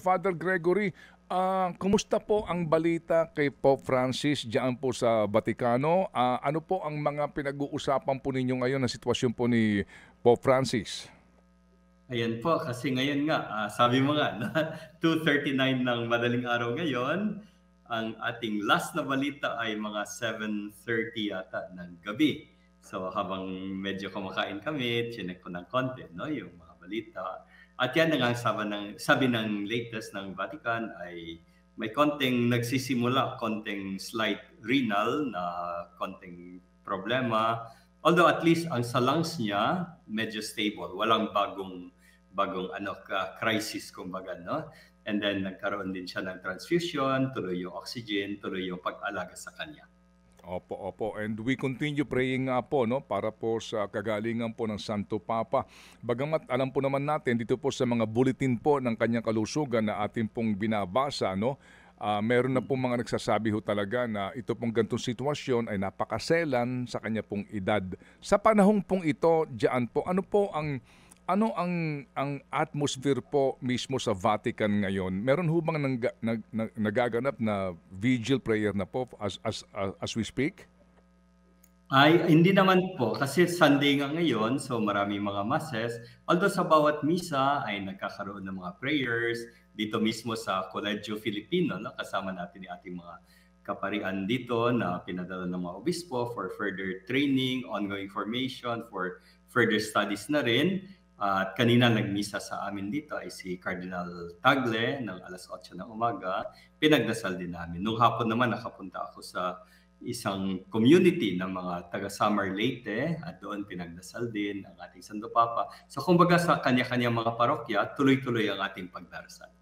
Father Gregory, kumusta po ang balita kay Pope Francis diyan po sa Vatikano? Ano po ang mga pinag-uusapan po ninyo ngayon na sitwasyon po ni Pope Francis? Ayan po, kasi ngayon nga, sabi mo nga, na 2:39 ng madaling araw ngayon, ang ating last na balita ay mga 7:30 yata ng gabi. So habang medyo kumakain kami, chinek ko ng konti, no, yung mga balita. At yan ang sabi ng latest ng Vatican ay may konting nagsisimula, konting slight renal na konting problema. Although at least ang sa lungs niya medyo stable, walang bagong crisis kumbaga, no? And then nagkaroon din siya ng transfusion, tuloy yung oxygen, tuloy yung pag-alaga sa kanya. Opo, opo. And we continue praying nga po, no, para po sa kagalingan po ng Santo Papa. Bagamat alam po naman natin dito po sa mga bulletin po ng kanyang kalusugan na ating pong binabasa, no, meron na pong mga nagsasabi ho talaga na ito pong gantong sitwasyon ay napakaselan sa kanya pong edad. Sa panahong pong ito, diyan po, ano ang atmosphere po mismo sa Vatican ngayon? Meron ho bang nagaganap na vigil prayer na po as we speak? Ay, hindi naman po. Kasi Sunday nga ngayon, so maraming mga masses. Although sa bawat misa ay nagkakaroon ng mga prayers. Dito mismo sa Colegio Filipino, no, kasama natin yung ating mga kaparian dito na pinadala ng mga obispo for further training, ongoing formation, for further studies na rin. At kanina nagmisa sa amin dito ay si Cardinal Tagle ng alas 8 ng umaga. Pinagdasal din namin. Nung hapon naman nakapunta ako sa isang community ng mga taga Samar Leyte at doon pinagdasal din ang ating Santo Papa. So kumbaga sa kanya-kanya mga parokya, tuloy-tuloy ang ating pagdarasal.